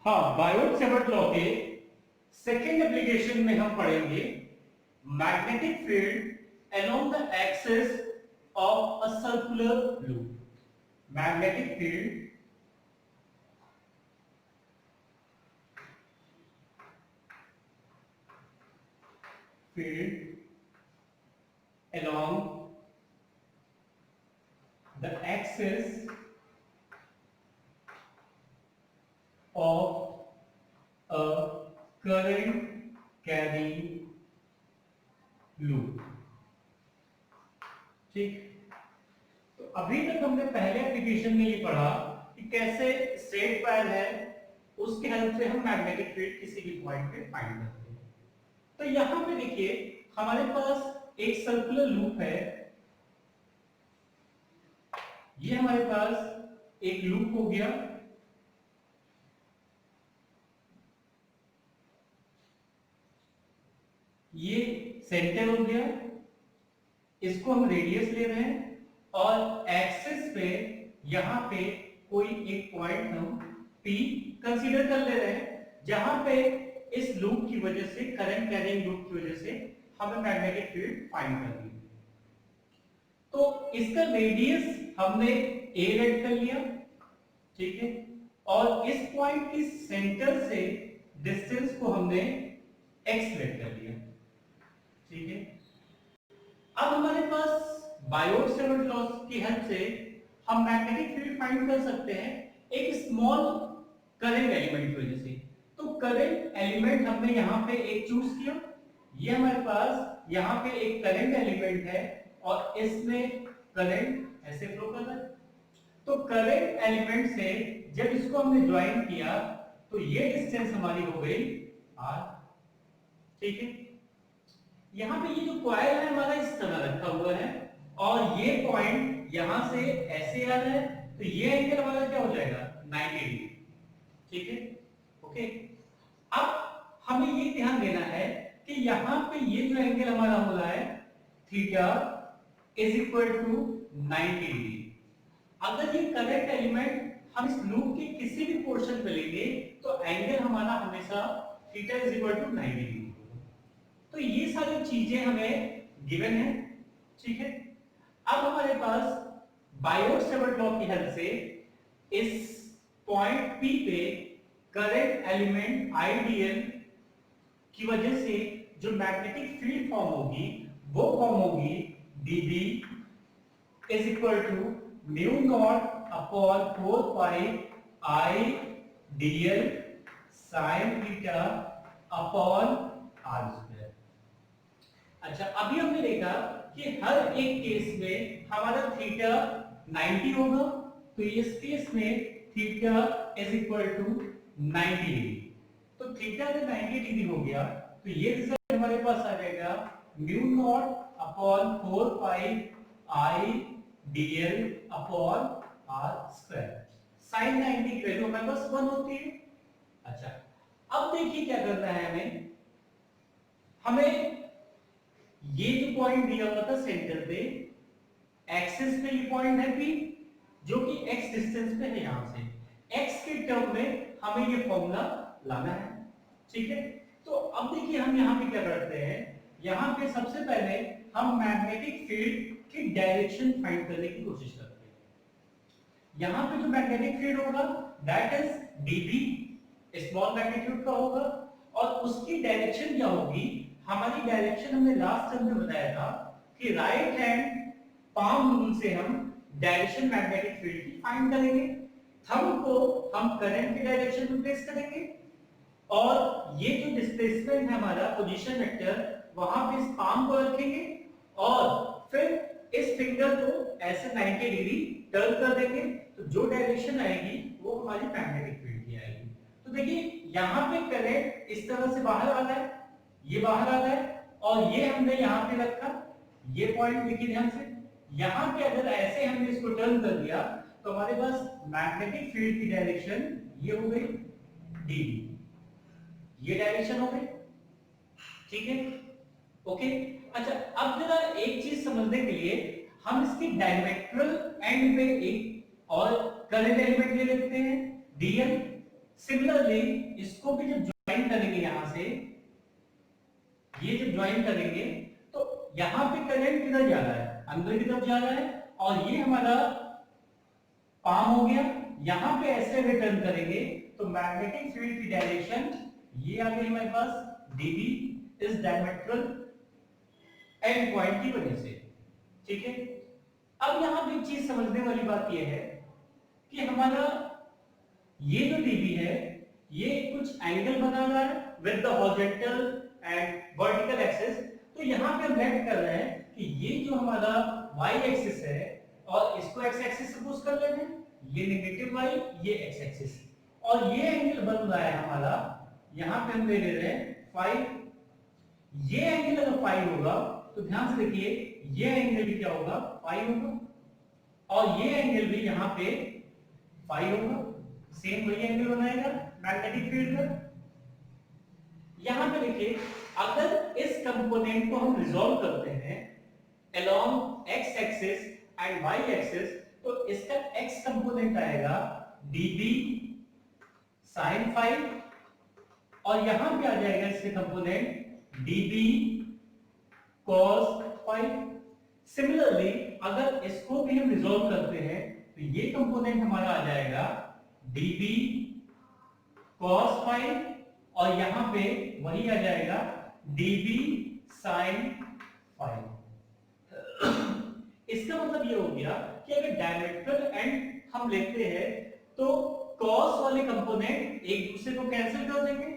हाँ, Biot Savart law के second application में हम पढ़ेंगे magnetic field along the axis of a circular loop. Magnetic field along the axis of a current carrying loop। ठीक, तो अभी तक हमने पहले एप्लीकेशन में ये पढ़ा कि कैसे स्ट्रेट वायर है उसके हेल्प से हम मैग्नेटिक फील्ड किसी भी पॉइंट पे फाइंड करते हैं। तो यहां पे देखिए हमारे पास एक सर्कुलर लूप है, ये हमारे पास एक लूप हो गया, ये सेंटर हो गया, इसको हम रेडियस ले रहे हैं और एक्सिस पे यहां पे कोई एक पॉइंट हम P कंसीडर कर ले रहे हैं जहां पे इस लूप की वजह से, करंट कैरिंग लूप की वजह से हमें मैग्नेटिक फील्ड फाइंड करनी है। तो इसका रेडियस हमने a रेड कर लिया, ठीक है, और इस पॉइंट की सेंटर से डिस्टेंस को हमने x रेड कर लिया, ठीक है। अब हमारे पास बायोट सेवर्ट लॉ की हेल्प से हम मैग्नेटिक फील्ड फाइंड कर सकते हैं एक स्मॉल करंट एलिमेंट की वजह से। तो करंट एलिमेंट हमने यहां पे एक चूज किया, ये हमारे पास यहां पे एक करंट एलिमेंट है और इसमें करंट ऐसे फ्लो कर रहा है। तो करंट एलिमेंट से जब इसको हमने ज्वाइन किया तो ये डिस्टेंस हमारी हो गई r, ठीक है। यहां पे ये जो कॉइल है हमारा इस तरह रखा हुआ है और ये पॉइंट यहां से ऐसे आ रहा है, तो ये एंगल हमारा क्या हो जाएगा 90 डिग्री, ठीक है, ओके। अब हमें ये ध्यान देना है कि यहां पे ये जो एंगल हमारा हो रहा है theta is equal to 90 degree. अगर ये करंट एलिमेंट हम इस लूप के किसी भी पोर्शन पे लेंगे तो एंगल हमारा हमेशा theta is equal to 90 degree. तो ये सारी चीजें हमें गिवन है, ठीक है। अब हमारे पास बायोट सेवर्ट लॉ की हेल्प से इस पॉइंट P पे करंट एलिमेंट आईडीएल की वजह से जो मैग्नेटिक फील्ड फॉर्म होगी वो फॉर्म होगी dB is equal to mu not upon 4 pi I dl sin theta upon r square. अच्छा, अभी हमने देखा कि हर एक केस में हमारा थीटा 90 होगा, तो इस केस में theta is equal to 90 degree. तो थीटा अगर 90 डिग्री हो गया तो ये रिजल्ट हमारे पास आ जाएगा mu not upon 4 pi I dl upon r square. sin 90 की वैल्यू हमारे पास 1 होती है। अच्छा, अब देखिए क्या करना है हमें ये जो पॉइंट दिया हुआ था सेंटर पे, एक्सिस पे ये पॉइंट है P जो कि x डिस्टेंस पे है, यहां से x के टर्म में हमें ये फॉर्मूला लाना है, ठीक है। तो अब देखिए हम यहां पे क्या करते हैं, यहां पे सबसे पहले हम मैग्नेटिक फील्ड की डायरेक्शन फाइंड करने की कोशिश करते हैं। यहां पे जो मैग्नेटिक फील्ड होगा that is dB, small magnitude का होगा, और उसकी डायरेक्शन क्या होगी, हमारी डायरेक्शन हमने लास्ट टर्म में बताया था कि राइट हैंड पाम रूल से हम डायरेक्शन मैग्नेटिक फील्ड की फाइंड करेंगे। थंब को हम करंट की डायरेक्शन में प्लेस करेंगे और ये जो डिस्प्लेसमेंट है हमारा पोजीशन वेक्टर वहां पे इस पाम को रखेंगे और फिर इस फिंगर को ऐसे 90 डिग्री टर्न कर देंगे, तो जो डायरेक्शन आएगी वो हमारी मैग्नेटिक फील्ड की आएगी। तो देखिए यहां पे करंट इस तरह से बाहर आ रहा है, ये बाहर आ रहा है और ये हमने यहां पे रखा, ये पॉइंट देखिए ध्यान से, यहां पे अगर ऐसे हमने इसको टर्न कर दिया तो हमारे पास मैग्नेटिक फील्ड की डायरेक्शन ये हो गई डी, ये डायरेक्शन हो गई, ठीक है, ओके। अच्छा, अब जरा एक चीज समझने के लिए हम इसकी डायमेट्रल एंड पे एक और करंट एलिमेंट ले लेते हैं dl सिमिलरली इसको भी जब ज्वाइन करेंगे यहां से, ये जब ज्वाइन करेंगे तो यहां पे करंट किधर जा रहा है, अंदर की तरफ जा रहा है, और ये हमारा पाम हो गया। यहां पे ऐसे रिटर्न करेंगे तो मैग्नेटिक फील्ड की डायरेक्शन ये आ गई हमारे पास, dB is diametral and point की वजह से। ठीक है, अब यहां पे एक चीज समझने वाली बात यह है कि हमारा ये जो dB है ये कुछ एंगल बना रहा है with the horizontal and vertical axis. तो यहां पे हम मेट कर रहे हैं कि ये जो हमारा y एक्सिस है और इसको x एक्सिस सपोज कर लेते हैं, ये नेगेटिव y, ये x एक्सिस, और ये एंगल बन रहा है हमारा, यहां पे हम ले ले रहे हैं फाई। ये एंगल अगर फाई होगा तो ध्यान से देखिए ये एंगल भी क्या होगा, फाई होगा, और ये एंगल भी यहां पे फाई होगा, सेम वही एंगल बनाएगा मैग्नेटिक फील्ड का। यहां पे देखिए अगर इस कंपोनेंट को हम रिजॉल्व करते हैं along x axis and y axis, तो इसका x कंपोनेंट आएगा dB sin phi, और यहां पे आ जाएगा इसके component dB cos phi। Similarly अगर इसको भी हम रिजॉल्व करते हैं तो ये कंपोनेंट हमारा आ जाएगा dB cos phi, और यहां पे वही आ जाएगा dB sin phi। इसका मतलब ये हो गया कि अगर डायमेट्रल एंड हम लेते हैं तो cos वाले कंपोनेंट एक दूसरे को कैंसिल कर देंगे।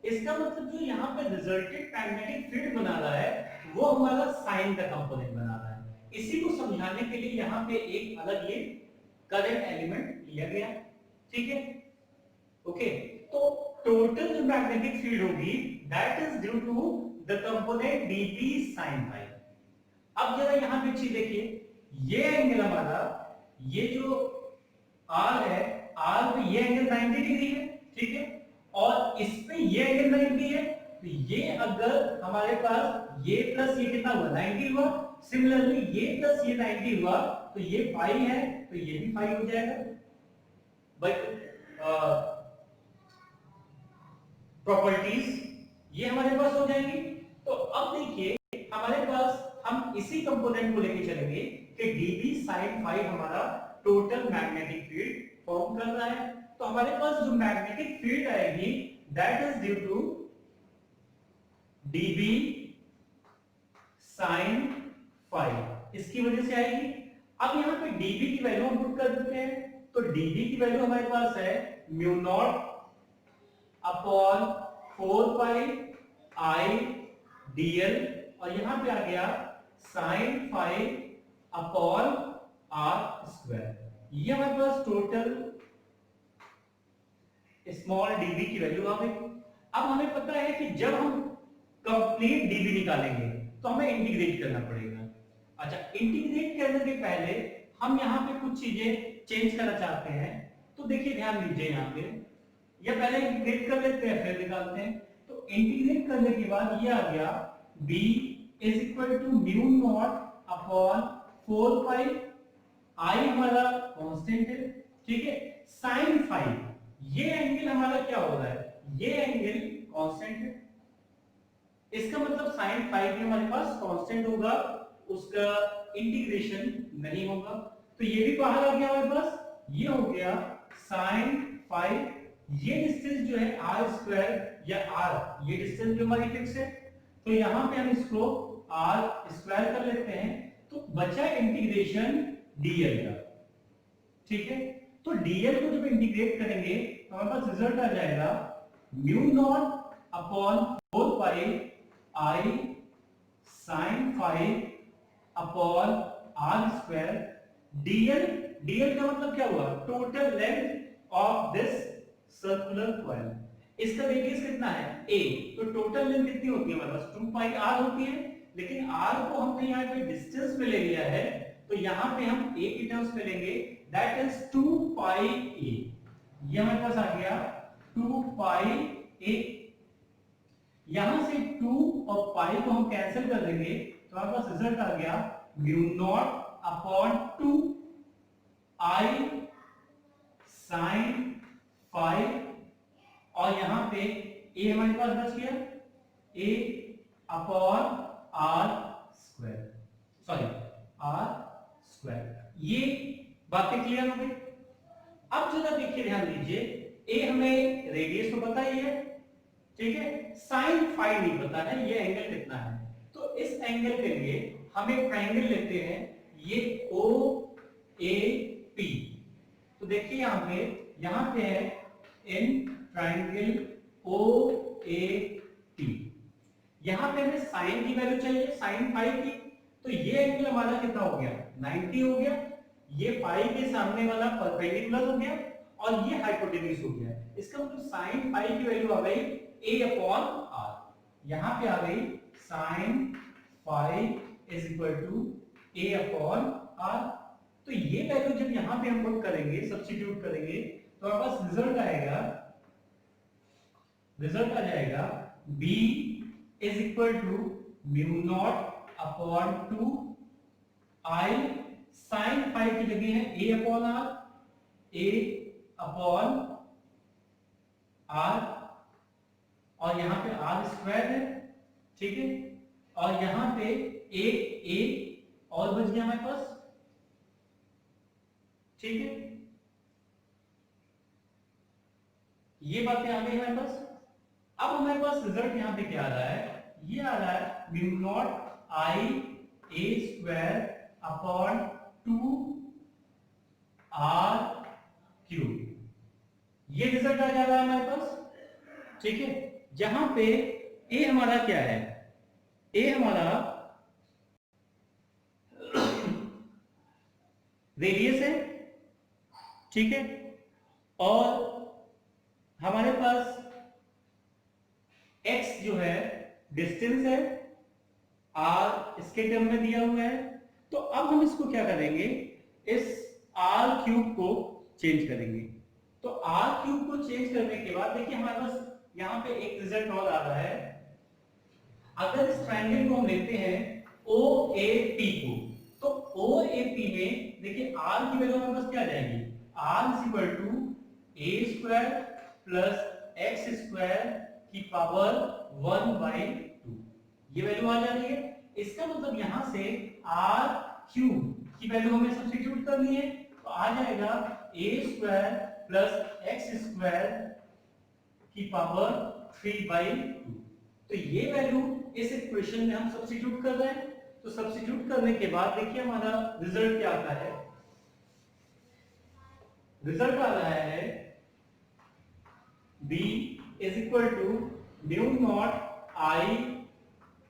इसका मतलब जो यहाँ पे रिजल्टेंट मैग्नेटिक फील्ड बना रहा है वो हमारा साइन का कंपोनेंट बना रहा है। इसी को समझाने के लिए यहाँ पे एक अलग ये करंट एलिमेंट लिया गया। ठीक है, ओके, तो टोटल जो मैग्नेटिक फील्ड होगी that is due to the component dB sin phi। अब जरा यहां पे चीज देखिए, ये एंगल हमारा, ये जो R है, R पे ये एंगल 90 डिग्री है, ठीक है, और इस पे ये एंगल 90 है, तो ये अगर हमारे पास ये प्लस ये कितना हुआ, 90 हुआ। सिमिलरली ये प्लस ये 90 हुआ तो ये पाई है, तो ये भी पाई हो जाएगा। बट प्रॉपर्टीज ये हमारे पास हो जाएंगी। तो अब देखिए हमारे पास हम इसी कंपोनेंट को लेके चलेंगे कि dB sin phi हमारा टोटल मैग्नेटिक फील्ड फॉर्म कर रहा है। तो हमारे पास जो मैग्नेटिक फील्ड आएगी that is due to dB sin phi, इसकी वजह से आएगी। अब यहाँ पे dB की वैल्यू हम पुट कर देते हैं, तो dB की वैल्यू हमारे पास है mu not upon 4 pi I dl, और यहां पे आ गया sin phi upon r square. ये हमारे पास टोटल स्मॉल dB की वैल्यू आ गई। अब हमें पता है कि जब हम कंप्लीट dB निकालेंगे तो हमें इंटीग्रेट करना पड़ेगा। अच्छा, इंटीग्रेट करने के पहले हम यहाँ पे कुछ चीजें चेंज करना चाहते हैं, तो देखिए ध्यान दीजिए यहाँ पे, या पहले इंटीग्रेट कर लेते हैं फिर निकालते हैं। तो इंटीग्रेट करने के बाद ये आ गया b is equal to mu not upon 4 pi, I हमारा कांस्टेंट है, ठीक है, sin phi ये एंगल हमारा क्या हो रहा है, ये एंगल कांस्टेंट है। इसका मतलब sin phi भी हमारे पास कांस्टेंट होगा, उसका इंटीग्रेशन नहीं होगा। तो ये भी बाहर आ गया हमारे पास, ये हो गया sin phi। ये डिस्टेंस जो है r स्क्वायर या r, ये डिस्टेंस भी हमारी फिक्स है, तो यहां पे हम इसको r स्क्वायर कर लेते हैं, तो बचा इंटीग्रेशन dl का। ठीक है, तो dl को जब इंटीग्रेट करेंगे तो हमारे पास रिजल्ट आ जाएगा mu not upon 4 pi I sin phi upon r square dl। dl का मतलब क्या हुआ, total length of this circular coil. इसका रेडियस कितना है a, तो टोटल लेंथ कितनी होती है हमारे पास 2 पाई r होती है, लेकिन r को हमने यहाँ पे डिस्टेंस में ले लिया है, तो यहाँ पे हम a की टर्म्स में लेंगे, दैट इज 2 पाई a। ये हमारे पास आ गया 2 पाई a। यहां से 2 और पाई को हम कैंसिल कर देंगे, तो हमारे पास रिजल्ट आ गया mu not upon 2 I sin phi a हमारे पास बच गया a upon r square, sorry r square. ये बातें क्लियर हो गई। अब जरा देखिए, ध्यान दीजिए, ए हमें रेडियस तो पता ही है, ठीक है, साइन फाई नहीं पता है ये एंगल कितना है। तो इस एंगल के लिए हम एक ट्रायंगल लेते हैं, ये ओ ए पी। तो देखिए यहां पे है in triangle O A P. यहां पे हमें साइन की वैल्यू चाहिए, साइन फाई की। तो ये एंगल हमारा कितना हो गया, 90 हो गया। ये फाई के सामने वाला परपेंडिकुलर हो गया और ये हाइपोटेन्यूज हो गया। इसका मतलब साइन फाई की वैल्यू आ गई a अपॉन r। यहां पे आ गई sine phi is equal to a upon r। तो ये वैल्यू जब यहां पे हम पुट करेंगे, सब्स्टिट्यूट करेंगे, तो हमारे पास रिजल्ट आ जाएगा b is equal to mu not upon 2 i sine phi की जगह है a upon r, a upon r, और यहां पे r स्क्वायर है, ठीक है, और यहां पे a और बच गया हमारे पास, ठीक है। ये बातें आ गई हमारे पास। अब हमारे पास रिजल्ट यहां पे क्या आ रहा है, ये आ रहा है mu not I A square upon 2 R cube. ये रिजल्ट आ जा रहा है हमारे पास, ठीक है। जहां पे ए हमारा क्या है, ए हमारा रेडियस है, ठीक है, और हमारे पास x जो है डिस्टेंस है, r इसके टर्म में दिया हुआ है। तो अब हम इसको क्या करेंगे, इस r क्यूब को चेंज करेंगे। तो r क्यूब को चेंज करने के बाद देखिए हमारे पास यहां पे एक रिजल्ट और आ रहा है। अगर इस ट्रायंगल को हम लेते हैं OAP को, तो OAP में देखिए r की वैल्यू हमारे पास क्या आ जाएगी, r is equal to a square plus x square की पावर 1/2। ये वैल्यू आ जा रही है। इसका मतलब यहां से r क्यूब की वैल्यू हमें सब्स्टिट्यूट करनी है, तो आ जाएगा a square plus x square की पावर 3/2। तो ये वैल्यू इस इक्वेशन में हम सब्स्टिट्यूट कर रहे हैं। तो सब्स्टिट्यूट करने के बाद देखिए हमारा रिजल्ट क्या आता है, रिजल्ट आ रहा है b is equal to mu not I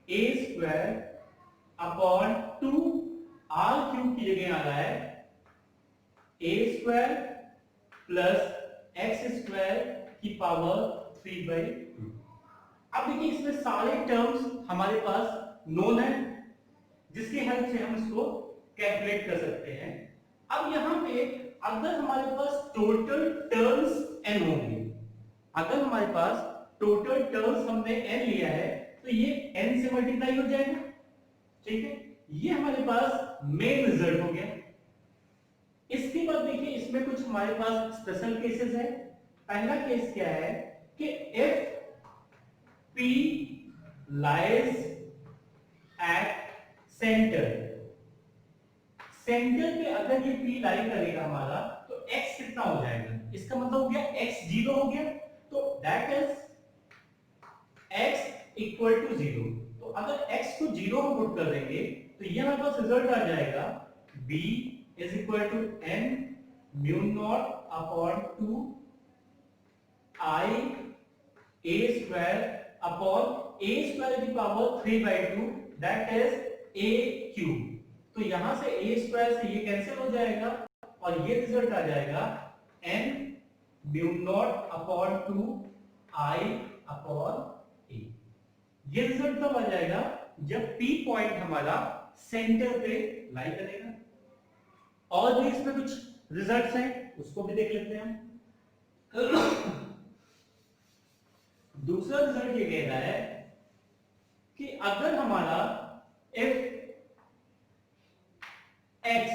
A square upon 2 R cube की जगह आ रहा है A square plus X square की पावर 3/2। अब देखिए इसमें सारे टर्म्स हमारे पास नोन है, जिसकी हेल्प से हम इसको कैलकुलेट कर सकते हैं। अब यहां पे अगर हमारे पास टोटल टर्म्स n होंगे, अगर हमारे पास टोटल टर्म्स हमने n लिया है, तो ये n से मल्टीप्लाई हो जाएगा, ठीक है। ये हमारे पास मेन रिजल्ट हो गया। इसके बाद देखिए इसमें कुछ हमारे पास स्पेशल केसेस है। पहला केस क्या है कि if P lies at center, centre पे अगर ये P लाई करेगा हमारा, तो x कितना हो जाएगा, इसका मतलब हो गया x 0 हो गया। तो that is x equal to 0। तो अगर x को 0 में पुट कर देंगे, तो ये हमारे पास रिजल्ट आ जाएगा b is equal to n mu not upon 2 i a square upon a square की power 3/2, that is a cube. तो यहां से a स्क्वायर से ये कैंसिल हो जाएगा और ये रिजल्ट आ जाएगा n mu not upon 2 i upon a। ये रिजल्ट तब आ जाएगा जब P पॉइंट हमारा सेंटर पे लाई करेगा। और भी इसमें कुछ रिजल्ट्स हैं, उसको भी देख लेते हैं हम। दूसरा रिजल्ट ये कह रहा है कि अगर हमारा if x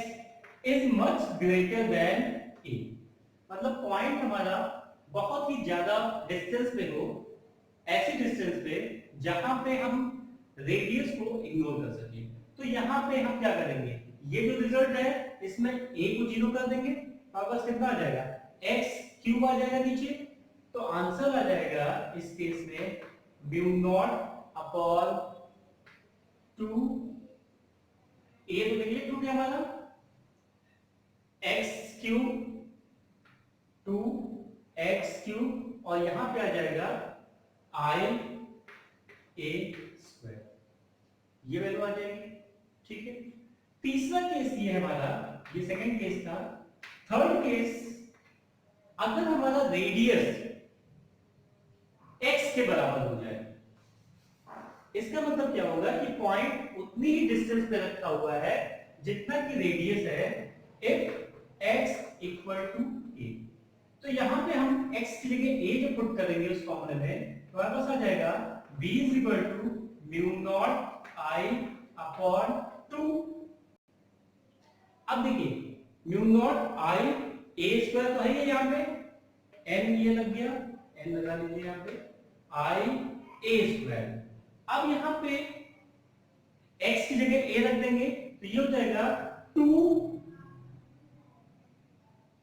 is much greater than a, मतलब पॉइंट हमारा बहुत ही ज्यादा डिस्टेंस पे हो, ऐसी डिस्टेंस पे जहां पे हम रेडियस को इग्नोर कर सके। तो यहां पे हम क्या करेंगे, ये जो रिजल्ट है इसमें a को 0 कर देंगे, वापस कितना आ जाएगा x क्यूब आ जाएगा नीचे। तो आंसर आ जाएगा इस केस में म्यू नॉट अपॉन 2 a तो नेगलेक्ट हो गया हमारा, x क्यूब 2x क्यूब और यहां पे आ जाएगा i a स्क्वायर, ये वैल्यू आ जाएगी। ठीक है, तीसरा केस ये है हमारा, ये सेकंड केस था। थर्ड केस, अगर हमारा रेडियस x के बराबर हो जाए, इसका मतलब क्या होगा कि पॉइंट उतनी ही डिस्टेंस पे रखा हुआ है जितना कि रेडियस है, if x equal to a। तो यहां पे हम x की जगह a जो पुट करेंगे उस फॉर्मूले में, तो हमारे पास आ जाएगा b is equal to mu not i upon 2। अब देखिए mu not i a square तो है ये, यहां पे n ये लग गया, n लगा लीजिए यहां पे i a स्क्वायर। अब यहां पे x की जगह a रख देंगे तो ये हो जाएगा 2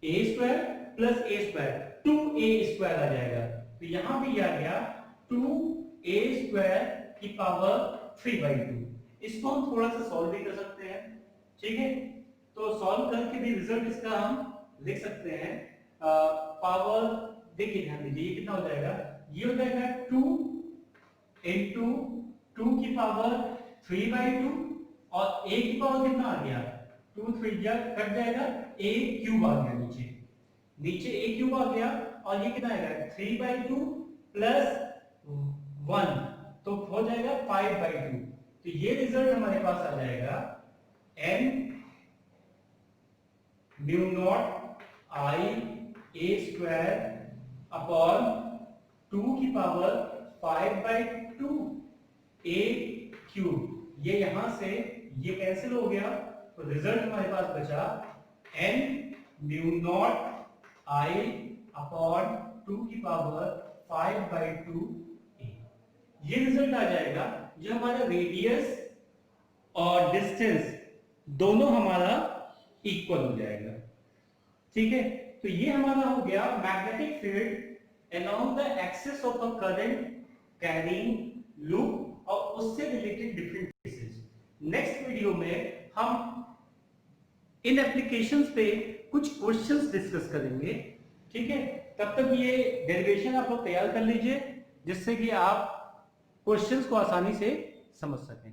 a square plus a square, 2a square आ जाएगा। तो यहां पे ये आ गया 2a स्क्वायर की पावर 3/2। इसको हम थोड़ा सा सॉल्व भी कर सकते हैं। ठीक है, तो सॉल्व करके भी रिजल्ट इसका हम लिख सकते हैं। पावर देखिए, ध्यान दीजिए ये कितना हो जाएगा, ये हो जाएगा 2 इंटू 2 की पावर 3/2 और a की पावर कितना आ गया, 2 3 जा कट जाएगा, a क्यूब आ गया नीचे, नीचे a क्यूब आ गया और ये कितना आएगा 3/2 प्लस 1 तो हो जाएगा 5/2। तो ये रिजल्ट हमारे पास आ जाएगा n mu not i a square upon 2 की पावर 5/2 a क्यूब। ये यहां से ये कैंसिल हो गया, तो रिजल्ट हमारे पास बचा n mu not i upon 2 की पावर 5/2 a। ये रिजल्ट आ जाएगा जो हमारा रेडियस और डिस्टेंस दोनों हमारा इक्वल हो जाएगा। ठीक है, तो ये हमारा हो गया magnetic field along the axis of a current carrying loop और उससे related different cases. Next video में हम इन एप्लीकेशंस पे कुछ क्वेश्चंस डिस्कस करेंगे। ठीक है, तब तक ये डेरिवेशन आप लोग तैयार कर लीजिए जिससे कि आप क्वेश्चंस को आसानी से समझ सकें।